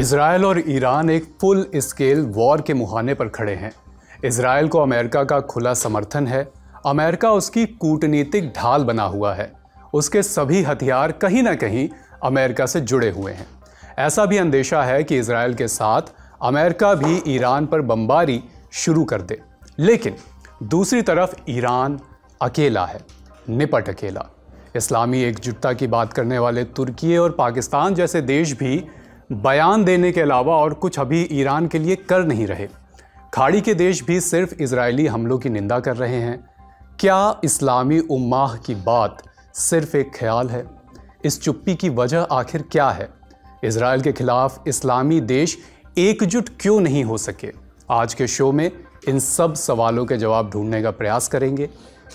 Israel और Iran एक full scale war के मुहाने पर खड़े हैं। इजराइल को अमेरिका का खुला समर्थन है। अमेरिका उसकी कूटनीतिक ढाल बना हुआ है। उसके सभी हथियार कहीं ना कहीं अमेरिका से जुड़े हुए हैं। ऐसा भी अंदेशा है कि इजराइल के साथ अमेरिका भी ईरान पर बमबारी शुरू कर दे। लेकिन दूसरी तरफ ईरान अकेला है, निपट अकेला। इस्लामी एकजुटता की बात करने वाले तुर्की और पाकिस्तान जैसे देश भी बयान देने के अलावा और कुछ अभी ईरान के लिए कर नहीं रहे। खाड़ी के देश भी सिर्फ इजरायली हमलों की निंदा कर रहे हैं। क्या इस्लामी उम्माह की बात सिर्फ एक ख्याल है? इस चुप्पी की वजह आखिर क्या है? इजराइल के खिलाफ इस्लामी देश एकजुट क्यों नहीं हो सके? आज के शो में इन सब सवालों के जवाब ढूंढने का प्रयास करेंगे।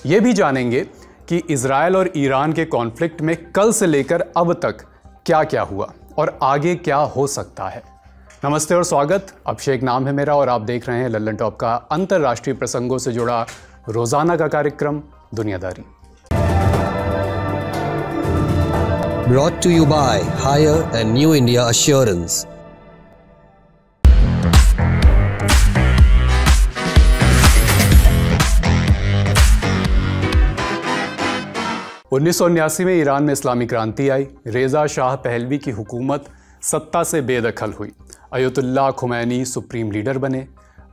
ये भी जानेंगे कि इजराइल और ईरान के कॉन्फ्लिक्ट में कल से लेकर अब तक क्या क्या हुआ और आगे क्या हो सकता है। नमस्ते और स्वागत। अभिषेक नाम है मेरा और आप देख रहे हैं लल्लन टॉप का अंतर्राष्ट्रीय प्रसंगों से जुड़ा रोजाना का कार्यक्रम दुनियादारी। Brought to you by Hire and New India Assurance. उन्नीस में ईरान में इस्लामी क्रांति आई। रेजा शाह पहलवी की हुकूमत सत्ता से बेदखल हुई। अयतुल्लाह खुमैनी सुप्रीम लीडर बने।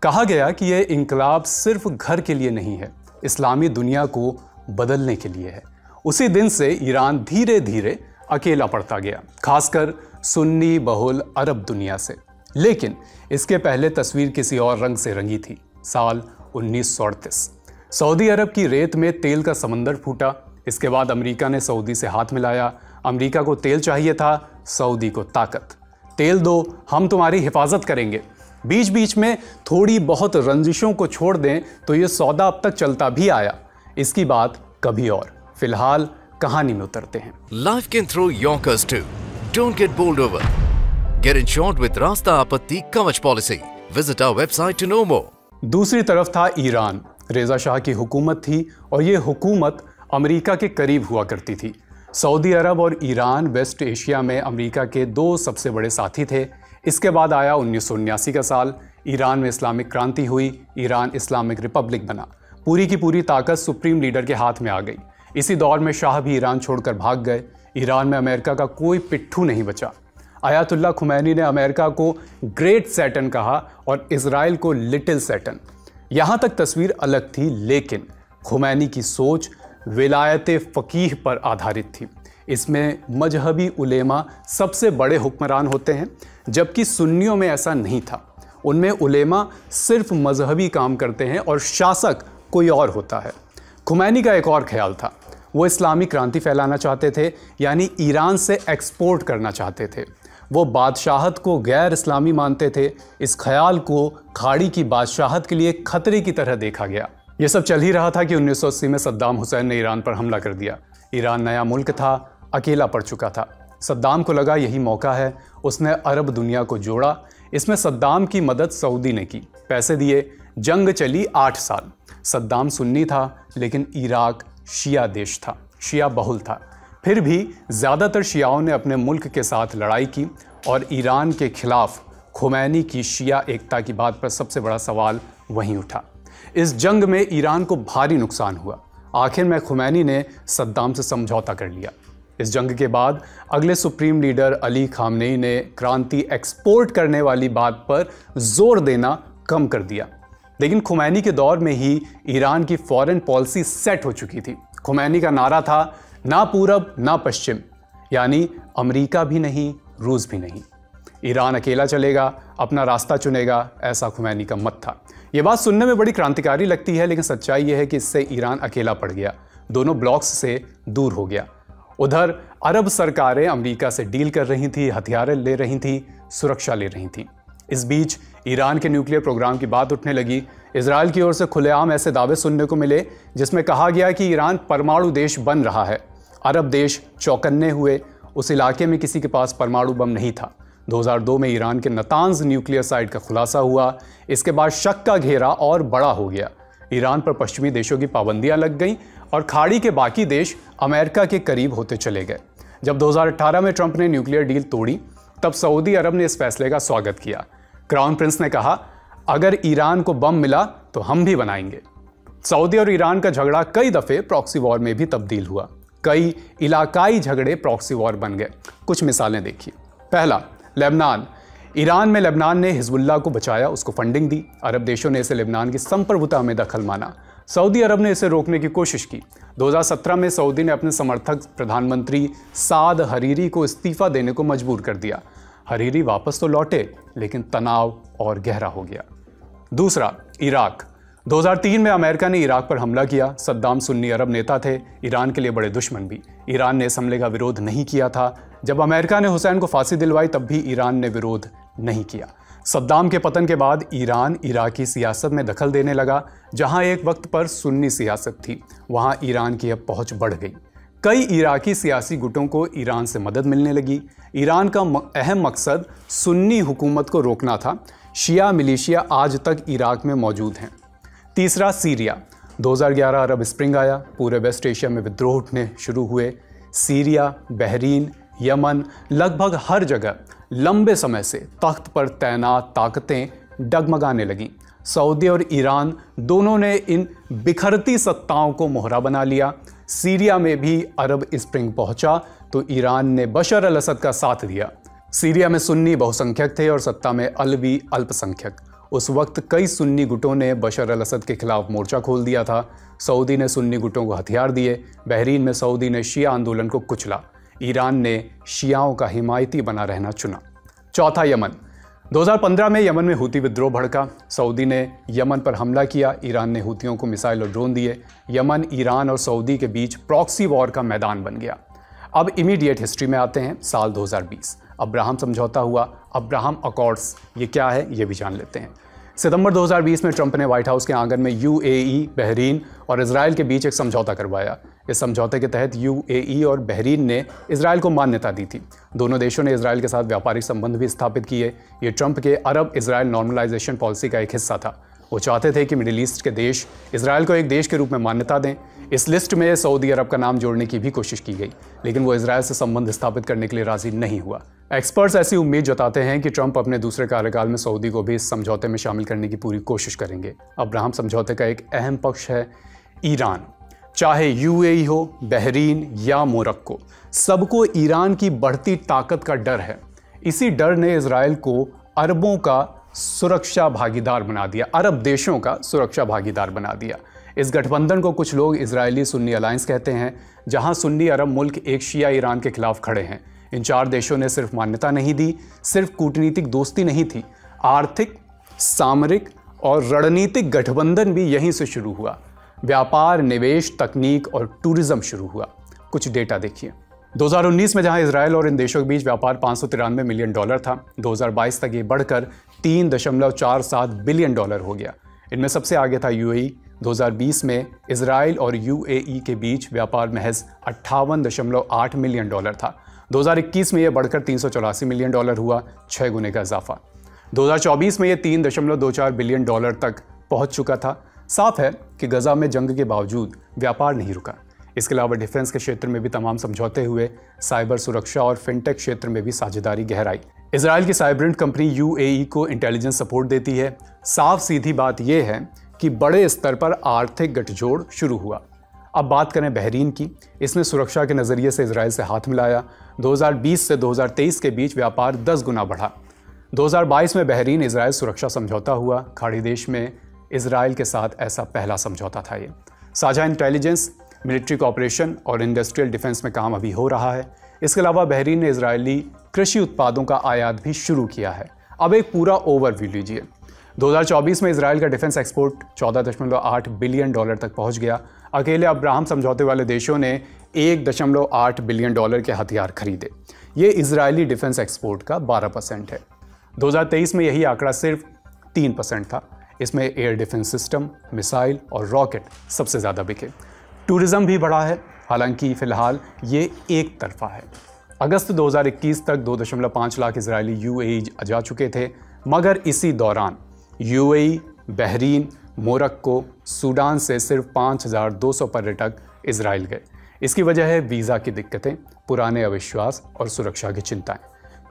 कहा गया कि यह इंकलाब सिर्फ घर के लिए नहीं है, इस्लामी दुनिया को बदलने के लिए है। उसी दिन से ईरान धीरे धीरे अकेला पड़ता गया, खासकर सुन्नी बहुल अरब दुनिया से। लेकिन इसके पहले तस्वीर किसी और रंग से रंगी थी। साल 1938 सऊदी अरब की रेत में तेल का समंदर फूटा। इसके बाद अमेरिका ने सऊदी से हाथ मिलाया। अमेरिका को तेल चाहिए था, सऊदी को ताकत। तेल दो, हम तुम्हारी हिफाजत करेंगे। बीच बीच में थोड़ी बहुत रंजिशों को छोड़ दें तो ये सौदा अब तक चलता भी आया। इसकी बात कभी और। फिलहाल कहानी में उतरते हैं। Life can throw yonkers too. Don't get bowled over. Get insured with रास्ता आपत्ति कवच policy. Visit our website to know more. दूसरी तरफ था ईरान। रेजा शाह की हुकूमत थी और ये हुकूमत अमेरिका के करीब हुआ करती थी। सऊदी अरब और ईरान वेस्ट एशिया में अमेरिका के दो सबसे बड़े साथी थे। इसके बाद आया 1979 का साल। ईरान में इस्लामिक क्रांति हुई। ईरान इस्लामिक रिपब्लिक बना। पूरी की पूरी ताकत सुप्रीम लीडर के हाथ में आ गई। इसी दौर में शाह भी ईरान छोड़कर भाग गए। ईरान में अमेरिका का कोई पिट्ठू नहीं बचा। अयतुल्लाह खुमैनी ने अमेरिका को ग्रेट सैटन कहा और इजराइल को लिटिल सैटन। यहाँ तक तस्वीर अलग थी, लेकिन खुमैनी की सोच विलायत फ़कीह पर आधारित थी। इसमें मजहबी उलेमा सबसे बड़े हुक्मरान होते हैं, जबकि सुन्नियों में ऐसा नहीं था। उनमें उलेमा सिर्फ मजहबी काम करते हैं और शासक कोई और होता है। खुमैनी का एक और ख्याल था। वो इस्लामी क्रांति फैलाना चाहते थे, यानी ईरान से एक्सपोर्ट करना चाहते थे। वो बादशाहत को गैर इस्लामी मानते थे। इस ख्याल को खाड़ी की बादशाहत के लिए खतरे की तरह देखा गया। ये सब चल ही रहा था कि 1980 में सद्दाम हुसैन ने ईरान पर हमला कर दिया। ईरान नया मुल्क था, अकेला पड़ चुका था। सद्दाम को लगा यही मौका है। उसने अरब दुनिया को जोड़ा। इसमें सद्दाम की मदद सऊदी ने की, पैसे दिए। जंग चली 8 साल। सद्दाम सुन्नी था, लेकिन इराक शिया देश था, शिया बहुल था। फिर भी ज़्यादातर शियाओं ने अपने मुल्क के साथ लड़ाई की और ईरान के खिलाफ खुमैनी की शिया एकता की बात पर सबसे बड़ा सवाल वहीं उठा। इस जंग में ईरान को भारी नुकसान हुआ। आखिर में खुमैनी ने सद्दाम से समझौता कर लिया। इस जंग के बाद अगले सुप्रीम लीडर अली खामनेई ने क्रांति एक्सपोर्ट करने वाली बात पर जोर देना कम कर दिया। लेकिन खुमैनी के दौर में ही ईरान की फॉरेन पॉलिसी सेट हो चुकी थी। खुमैनी का नारा था, ना पूरब ना पश्चिम, यानी अमेरिका भी नहीं, रूस भी नहीं। ईरान अकेला चलेगा, अपना रास्ता चुनेगा, ऐसा खुमैनी का मत था। ये बात सुनने में बड़ी क्रांतिकारी लगती है, लेकिन सच्चाई यह है कि इससे ईरान अकेला पड़ गया, दोनों ब्लॉक्स से दूर हो गया। उधर अरब सरकारें अमेरिका से डील कर रही थी, हथियार ले रही थी, सुरक्षा ले रही थी। इस बीच ईरान के न्यूक्लियर प्रोग्राम की बात उठने लगी। इजराइल की ओर से खुलेआम ऐसे दावे सुनने को मिले जिसमें कहा गया कि ईरान परमाणु देश बन रहा है। अरब देश चौकन्ने हुए। उस इलाके में किसी के पास परमाणु बम नहीं था। 2002 में ईरान के नतांज न्यूक्लियर साइट का खुलासा हुआ। इसके बाद शक का घेरा और बड़ा हो गया। ईरान पर पश्चिमी देशों की पाबंदियां लग गईं और खाड़ी के बाकी देश अमेरिका के करीब होते चले गए। जब 2018 में ट्रंप ने न्यूक्लियर डील तोड़ी तब सऊदी अरब ने इस फैसले का स्वागत किया। क्राउन प्रिंस ने कहा, अगर ईरान को बम मिला तो हम भी बनाएंगे। सऊदी और ईरान का झगड़ा कई दफे प्रॉक्सी वॉर में भी तब्दील हुआ। कई इलाकाई झगड़े प्रॉक्सी वॉर बन गए। कुछ मिसालें देखिए। पहला, लेबनान। ईरान में लेबनान ने हिजबुल्लाह को बचाया, उसको फंडिंग दी। अरब देशों ने इसे लेबनान की संप्रभुता में दखल माना। सऊदी अरब ने इसे रोकने की कोशिश की। 2017 में सऊदी ने अपने समर्थक प्रधानमंत्री साद हरीरी को इस्तीफा देने को मजबूर कर दिया। हरीरी वापस तो लौटे, लेकिन तनाव और गहरा हो गया। दूसरा, इराक। 2003 में अमेरिका ने इराक पर हमला किया। सद्दाम सुन्नी अरब नेता थे, ईरान के लिए बड़े दुश्मन भी। ईरान ने इस हमले का विरोध नहीं किया था। जब अमेरिका ने हुसैन को फांसी दिलवाई तब भी ईरान ने विरोध नहीं किया। सद्दाम के पतन के बाद ईरान इराकी सियासत में दखल देने लगा। जहां एक वक्त पर सुन्नी सियासत थी, वहां ईरान की अब पहुंच बढ़ गई। कई इराकी सियासी गुटों को ईरान से मदद मिलने लगी। ईरान का अहम मकसद सुन्नी हुकूमत को रोकना था। शिया मिलिशिया आज तक इराक में मौजूद हैं। तीसरा, सीरिया। 2011 अरब स्प्रिंग आया, पूरे वेस्ट एशिया में विद्रोह उठने शुरू हुए। सीरिया, बहरीन, यमन, लगभग हर जगह लंबे समय से तख्त पर तैनात ताकतें डगमगाने लगीं। सऊदी और ईरान दोनों ने इन बिखरती सत्ताओं को मोहरा बना लिया। सीरिया में भी अरब स्प्रिंग पहुंचा तो ईरान ने बशर अल असद का साथ दिया। सीरिया में सुन्नी बहुसंख्यक थे और सत्ता में अलवी अल्पसंख्यक। उस वक्त कई सुन्नी गुटों ने बशर अल असद के खिलाफ मोर्चा खोल दिया था। सऊदी ने सुन्नी गुटों को हथियार दिए। बहरीन में सऊदी ने शिया आंदोलन को कुचला। ईरान ने शियाओं का हिमायती बना रहना चुना। चौथा, यमन। 2015 में यमन में हूती विद्रोह भड़का। सऊदी ने यमन पर हमला किया। ईरान ने हूतियों को मिसाइल और ड्रोन दिए। यमन ईरान और सऊदी के बीच प्रॉक्सी वॉर का मैदान बन गया। अब इमीडिएट हिस्ट्री में आते हैं। साल 2020, अब्राहम समझौता हुआ। अब्राहम अकॉर्ड्स ये क्या है, ये भी जान लेते हैं। सितंबर 2020 में ट्रंप ने व्हाइट हाउस के आंगन में यूएई, बहरीन और इजराइल के बीच एक समझौता करवाया। इस समझौते के तहत यूएई और बहरीन ने इजराइल को मान्यता दी थी। दोनों देशों ने इजराइल के साथ व्यापारिक संबंध भी स्थापित किए। ये ट्रंप के अरब इजराइल नॉर्मलाइजेशन पॉलिसी का एक हिस्सा था। वो चाहते थे कि मिडिल ईस्ट के देश इजराइल को एक देश के रूप में मान्यता दें। इस लिस्ट में सऊदी अरब का नाम जोड़ने की भी कोशिश की गई, लेकिन वो इजराइल से संबंध स्थापित करने के लिए राजी नहीं हुआ। एक्सपर्ट्स ऐसी उम्मीद जताते हैं कि ट्रंप अपने दूसरे कार्यकाल में सऊदी को भी इस समझौते में शामिल करने की पूरी कोशिश करेंगे। अब्राहम समझौते का एक अहम पक्ष है ईरान। चाहे यूएई हो, बहरीन या मोरक्को, सबको ईरान की बढ़ती ताकत का डर है। इसी डर ने इजराइल को अरबों का सुरक्षा भागीदार बना दिया, अरब देशों का सुरक्षा भागीदार बना दिया। इस गठबंधन को कुछ लोग इजरायली सुन्नी अलायंस कहते हैं, जहां सुन्नी अरब मुल्क एक शिया ईरान के खिलाफ खड़े हैं। इन चार देशों ने सिर्फ मान्यता नहीं दी, सिर्फ कूटनीतिक दोस्ती नहीं थी, आर्थिक, सामरिक और रणनीतिक गठबंधन भी यहीं से शुरू हुआ। व्यापार, निवेश, तकनीक और टूरिज्म शुरू हुआ। कुछ डेटा देखिए। 2019 में जहां इजराइल और इन देशों के बीच व्यापार $593 मिलियन था, 2022 तक ये बढ़कर $3.47 बिलियन हो गया। इनमें सबसे आगे था यूएई। 2020 में इजराइल और यूएई के बीच व्यापार महज $58.8 मिलियन था। 2021 में यह बढ़कर $384 मिलियन हुआ, 6 गुने का इजाफा। 2024 में यह $3.24 बिलियन तक पहुंच चुका था। साफ है कि गजा में जंग के बावजूद व्यापार नहीं रुका। इसके अलावा डिफेंस के क्षेत्र में भी तमाम समझौते हुए। साइबर सुरक्षा और फिनटेक क्षेत्र में भी साझेदारी गहराई। इजराइल की साइब्रेंट कंपनी यूएई को इंटेलिजेंस सपोर्ट देती है। साफ सीधी बात यह है कि बड़े स्तर पर आर्थिक गठजोड़ शुरू हुआ। अब बात करें बहरीन की। इसने सुरक्षा के नज़रिए से इजराइल से हाथ मिलाया। 2020 से 2023 के बीच व्यापार 10 गुना बढ़ा। 2022 में बहरीन इजराइल सुरक्षा समझौता हुआ। खाड़ी देश में इजराइल के साथ ऐसा पहला समझौता था ये। साझा इंटेलिजेंस, मिलिट्री कॉपरेशन और इंडस्ट्रियल डिफेंस में काम अभी हो रहा है। इसके अलावा बहरीन ने इजरायली कृषि उत्पादों का आयात भी शुरू किया है। अब एक पूरा ओवरव्यू लीजिए। 2024 में इजराइल का डिफेंस एक्सपोर्ट $14.8 बिलियन तक पहुंच गया। अकेले अब्राहम समझौते वाले देशों ने $1.8 बिलियन के हथियार खरीदे। ये इजरायली डिफेंस एक्सपोर्ट का 12% है। 2023 में यही आंकड़ा सिर्फ 3% था। इसमें एयर डिफेंस सिस्टम, मिसाइल और रॉकेट सबसे ज़्यादा बिके। टूरिज्म भी बढ़ा है, हालांकि फ़िलहाल ये एक तरफा है। अगस्त 2021 तक 2.5 लाख इजरायली यूएई जा चुके थे, मगर इसी दौरान यूएई, बहरीन, मोरक्को, सूडान से सिर्फ 5,200 पर्यटक इजराइल गए। इसकी वजह है वीज़ा की दिक्कतें, पुराने अविश्वास और सुरक्षा की चिंताएं।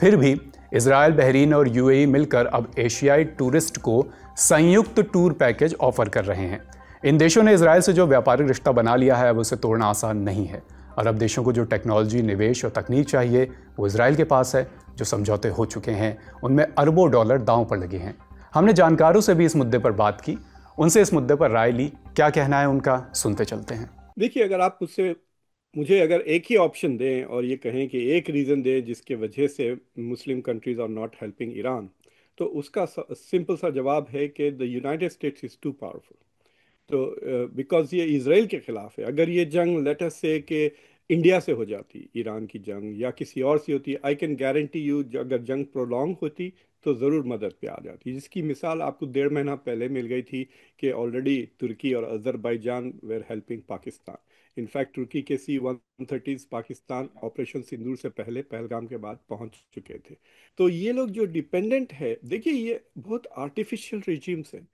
फिर भी इजराइल, बहरीन और यूएई मिलकर अब एशियाई टूरिस्ट को संयुक्त टूर पैकेज ऑफर कर रहे हैं। इन देशों ने इजराइल से जो व्यापारिक रिश्ता बना लिया है अब उसे तोड़ना आसान नहीं है। अरब देशों को जो टेक्नोलॉजी, निवेश और तकनीक चाहिए वो इजराइल के पास है। जो समझौते हो चुके हैं उनमें अरबों डॉलर दांव पर लगे हैं। हमने जानकारों से भी इस मुद्दे पर बात की, उनसे इस मुद्दे पर राय ली। क्या कहना है उनका, सुनते चलते हैं। देखिए, अगर आप मुझे अगर एक ही ऑप्शन दें और ये कहें कि एक रीज़न दें जिसके वजह से Muslim countries are not helping Iran, तो उसका सिंपल सा जवाब है कि the United States is too powerful. तो बिकॉज ये इसराइल के खिलाफ है। अगर ये जंग लेट अस से कि इंडिया से हो जाती, ईरान की जंग या किसी और से होती, आई कैन गारंटी यू अगर जंग प्रोलॉन्ग होती तो ज़रूर मदद पे आ जाती। जिसकी मिसाल आपको 1.5 महीना पहले मिल गई थी कि ऑलरेडी तुर्की और Azerbaijan were helping Pakistan. In fact तुर्की के C-130 पाकिस्तान ऑपरेशन सिंदूर से पहले पहलगाम के बाद पहुंच चुके थे। तो ये लोग जो डिपेंडेंट है, देखिए ये बहुत आर्टिफिशियल रिजीम्स हैं।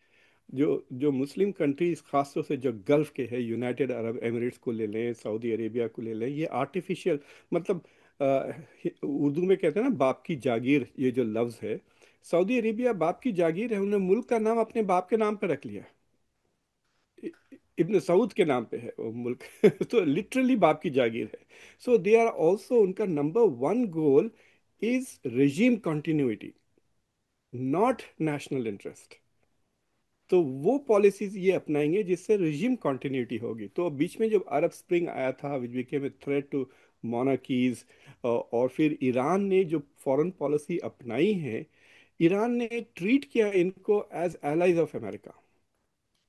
जो जो मुस्लिम कंट्रीज खासतौर से जो गल्फ के हैं, यूनाइटेड अरब एमिरेट्स को ले लें, सऊदी अरेबिया को ले लें, ये आर्टिफिशियल मतलब उर्दू में कहते हैं ना बाप की जागीर, ये जो लफ्ज़ है, सऊदी अरेबिया बाप की जागीर है। उन्होंने मुल्क का नाम अपने बाप के नाम पर रख लिया। इब्न सऊद के नाम पे है वो मुल्क तो लिटरली बाप की जागीर है। सो दे आर ऑल्सो, उनका number one goal is regime continuity, not national interest. तो वो पॉलिसीज ये अपनाएंगे जिससे रिजीम कंटिन्यूटी होगी। तो बीच में जब अरब स्प्रिंग आया था which became a threat to monarchies, और फिर ईरान ने जो फॉरेन पॉलिसी अपनाई है, ईरान ने ट्रीट किया इनको एज एलाइज ऑफ अमेरिका।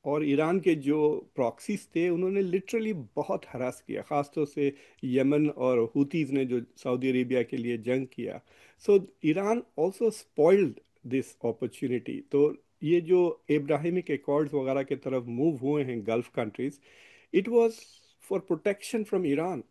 और ईरान के जो प्रॉक्सीज थे उन्होंने लिटरली बहुत हरास किया, ख़ासतौर से यमन और हुतीज़ ने जो सऊदी अरेबिया के लिए जंग किया। So Iran also spoiled this opportunity. तो ये जो इब्राहिमिक एकॉर्ड्स वगैरह के तरफ मूव हुए हैं gulf countries, it was for protection from Iran,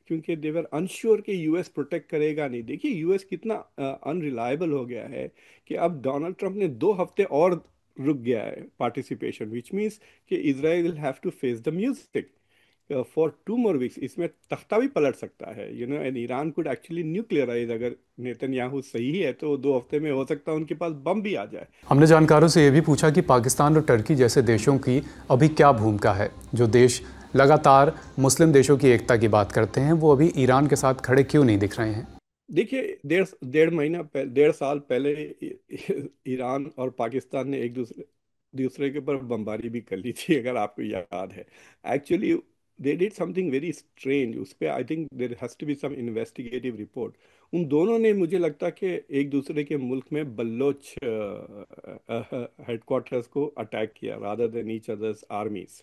क्योंकि देवर अनश्योर कि यूएस प्रोटेक्ट करेगा नहीं। देखिए यूएस कितना अनरिलायबल हो गया है कि अब डोनाल्ड ट्रंप ने 2 हफ्ते और रुक गया है पार्टिसिपेशन, विच मीन्स कि Israel will have to face the music for 2 more weeks। इसमें तख्ता भी पलट सकता है, you know, and Iran could actually nuclearize. अगर नेतन्याहू सही है तो 2 हफ्ते में हो सकता है उनके पास बम भी आ जाए। हमने जानकारों से ये भी पूछा कि पाकिस्तान और टर्की जैसे देशों की अभी क्या भूमिका है। जो देश लगातार मुस्लिम देशों की एकता की बात करते हैं वो अभी ईरान के साथ खड़े क्यों नहीं दिख रहे हैं? देखिए, डेढ़ साल पहले ईरान और पाकिस्तान ने एक दूसरे के ऊपर बमबारी भी कर ली थी, अगर आपको याद है। Actually they did something very strange. उस पर I think there has to be some investigative report. उन दोनों ने, मुझे लगता है कि एक दूसरे के मुल्क में बल्लोच हेडक्वार्टर्स को अटैक किया rather than each others armies.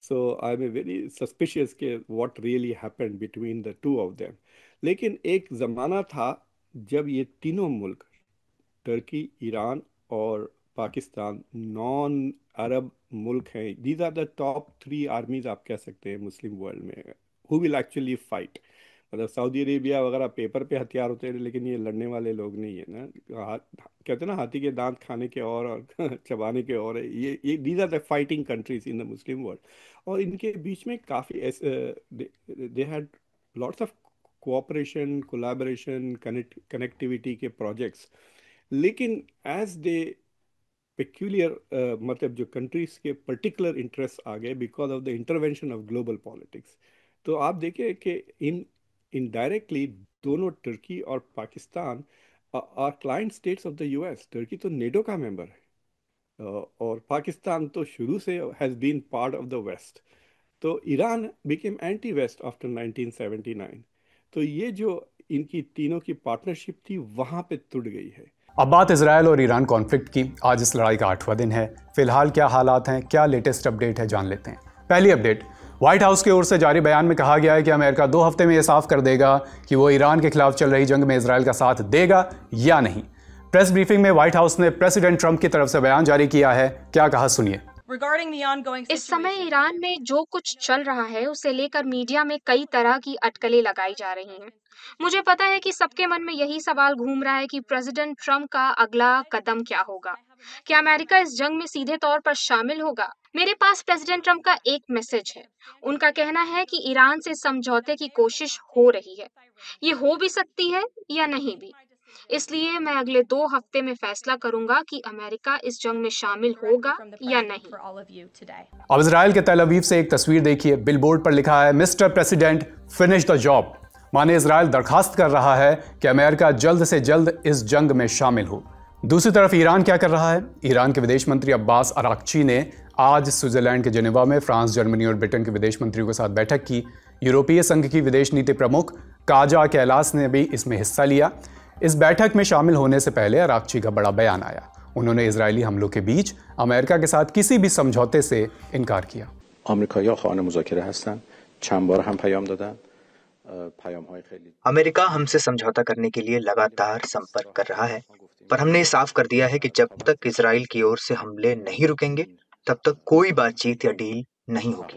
So I am very suspicious के what really happened between the two of them. लेकिन एक ज़माना था जब ये तीनों मुल्क, टर्की, ईरान और पाकिस्तान, नॉन अरब मुल्क हैं। These are the top 3 armies आप कह सकते हैं मुस्लिम वर्ल्ड में, हु विल एक्चुअली फाइट। मतलब सऊदी अरेबिया वगैरह पेपर पे हथियार होते हैं, लेकिन ये लड़ने वाले लोग नहीं है ना। कहते हैं ना, हाथी के दांत खाने के और चबाने के और है। ये these are the fighting countries in the Muslim world. और इनके बीच में काफ़ी they had lots of cooperation, collaboration, connectivity के प्रोजेक्ट्स। लेकिन एज दे पेक्यूलियर मतलब जो कंट्रीज के पर्टिकुलर इंटरेस्ट आ गए because of the intervention of global politics. तो आप देखिए कि इनडायरेक्टली दोनों टर्की और Pakistan are client states of the US. Turkey तो नेटो का मेंबर है, और पाकिस्तान तो शुरू से has been part of the west. तो Iran became anti west after 1979। तो ये जो इनकी तीनों की पार्टनरशिप थी वहाँ पे टूट गई है। अब बात इजराइल और ईरान कॉन्फ्लिक्ट की। आज इस लड़ाई का 8वां दिन है। फिलहाल क्या हालात हैं, क्या लेटेस्ट अपडेट है, जान लेते हैं। पहली अपडेट, व्हाइट हाउस की ओर से जारी बयान में कहा गया है कि अमेरिका 2 हफ्ते में यह साफ कर देगा कि वो ईरान के खिलाफ चल रही जंग में इजराइल का साथ देगा या नहीं। प्रेस ब्रीफिंग में व्हाइट हाउस ने प्रेसिडेंट ट्रंप की तरफ से बयान जारी किया है। क्या कहा, सुनिए। इस समय ईरान में जो कुछ चल रहा है उसे लेकर मीडिया में कई तरह की अटकलें लगाई जा रही हैं। मुझे पता है कि सबके मन में यही सवाल घूम रहा है कि प्रेसिडेंट ट्रंप का अगला कदम क्या होगा। क्या अमेरिका इस जंग में सीधे तौर पर शामिल होगा? मेरे पास प्रेसिडेंट ट्रंप का एक मैसेज है। उनका कहना है कि ईरान से समझौते की कोशिश हो रही है। ये हो भी सकती है या नहीं भी। इसलिए मैं अगले 2 हफ्ते में फैसला करूंगा कि अमेरिका इस जंग में शामिल होगा या नहीं। अब इजराइल के तेल अवीव से एक तस्वीर देखिए। बिलबोर्ड पर लिखा है, mister president finish the job. माने इजराइल दरखास्त कर रहा है कि अमेरिका जल्द से जल्द इस जंग में शामिल हो। दूसरी तरफ ईरान क्या कर रहा है? ईरान के विदेश मंत्री अब्बास अराक्ची ने आज स्विट्जरलैंड के जेनेवा में फ्रांस, जर्मनी और ब्रिटेन के विदेश मंत्रियों के साथ बैठक की। यूरोपीय संघ की विदेश नीति प्रमुख काजा कैलास ने भी इसमें हिस्सा लिया। इस बैठक में शामिल होने से पहले अराक्ची का बड़ा बयान आया। उन्होंने इजरायली हमलों के बीच अमेरिका के साथ किसी भी समझौते से इनकार किया। अमेरिका हमसे समझौता करने के लिए लगातार संपर्क कर रहा है, पर हमने साफ कर दिया है कि जब तक इजराइल की ओर से हमले नहीं रुकेंगे तब तक कोई बातचीत या डील नहीं होगी।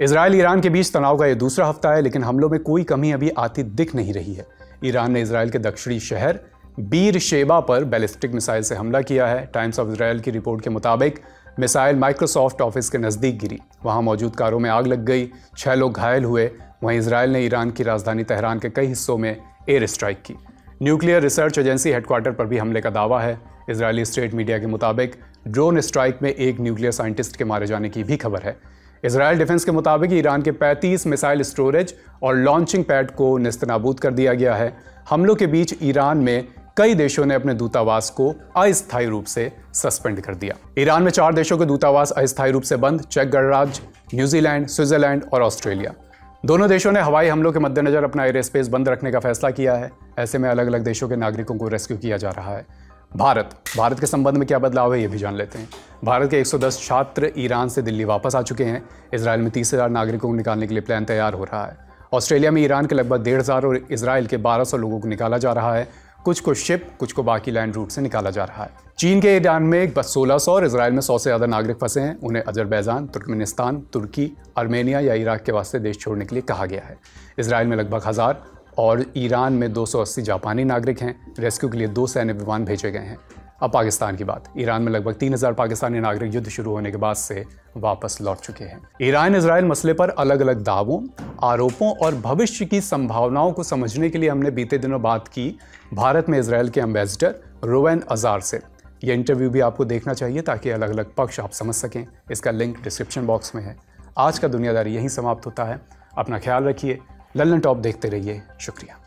इजराइल ईरान के बीच तनाव का ये दूसरा हफ्ता है, लेकिन हमलों में कोई कमी अभी आती दिख नहीं रही है। ईरान ने इजराइल के दक्षिणी शहर बीर शेबा पर बैलिस्टिक मिसाइल से हमला किया है। टाइम्स ऑफ इजराइल की रिपोर्ट के मुताबिक मिसाइल माइक्रोसॉफ्ट ऑफिस के नज़दीक गिरी, वहाँ मौजूद कारों में आग लग गई, 6 लोग घायल हुए। वहीं इजराइल ने ईरान की राजधानी तेहरान के कई हिस्सों में एयर स्ट्राइक की। न्यूक्लियर रिसर्च एजेंसी हेडक्वार्टर पर भी हमले का दावा है। इजरायली स्टेट मीडिया के मुताबिक ड्रोन स्ट्राइक में एक न्यूक्लियर साइंटिस्ट के मारे जाने की भी खबर है। इजरायल डिफेंस के मुताबिक ईरान के 35 मिसाइल स्टोरेज और लॉन्चिंग पैड को नेस्तनाबूद कर दिया गया है। हमलों के बीच ईरान में कई देशों ने अपने दूतावास को अस्थायी रूप से सस्पेंड कर दिया। ईरान में 4 देशों के दूतावास अस्थायी रूप से बंद, चेक गणराज्य, न्यूजीलैंड, स्विट्जरलैंड और ऑस्ट्रेलिया। दोनों देशों ने हवाई हमलों के मद्देनजर अपना एयर स्पेस बंद रखने का फैसला किया है। ऐसे में अलग अलग देशों के नागरिकों को रेस्क्यू किया जा रहा है। भारत के संबंध में क्या बदलाव है, ये भी जान लेते हैं। भारत के 110 छात्र ईरान से दिल्ली वापस आ चुके हैं। इजराइल में 30,000 नागरिकों को निकालने के लिए प्लान तैयार हो रहा है। ऑस्ट्रेलिया में ईरान के लगभग 1,500 और इजराइल के 1200 लोगों को निकाला जा रहा है। कुछ को शिप, कुछ को बाकी लैंड रूट से निकाला जा रहा है। चीन के ईरान में बस 1600 और इजराइल में 100 से ज़्यादा नागरिक फंसे हैं। उन्हें अजरबैजान, तुर्कमेनिस्तान, तुर्की, आर्मेनिया या इराक के वास्ते देश छोड़ने के लिए कहा गया है। इजराइल में लगभग 1000 और ईरान में 280 जापानी नागरिक हैं। रेस्क्यू के लिए 2 सैन्य विमान भेजे गए हैं। अब पाकिस्तान की बात। ईरान में लगभग 3000 पाकिस्तानी नागरिक युद्ध शुरू होने के बाद से वापस लौट चुके हैं। ईरान इजराइल मसले पर अलग अलग दावों, आरोपों और भविष्य की संभावनाओं को समझने के लिए हमने बीते दिनों बात की भारत में इजराइल के एम्बेसडर रोवेन अजार से। यह इंटरव्यू भी आपको देखना चाहिए ताकि अलग अलग पक्ष आप समझ सकें। इसका लिंक डिस्क्रिप्शन बॉक्स में है। आज का दुनियादारी यहीं समाप्त होता है। अपना ख्याल रखिए। लल्लन टॉप देखते रहिए। शुक्रिया।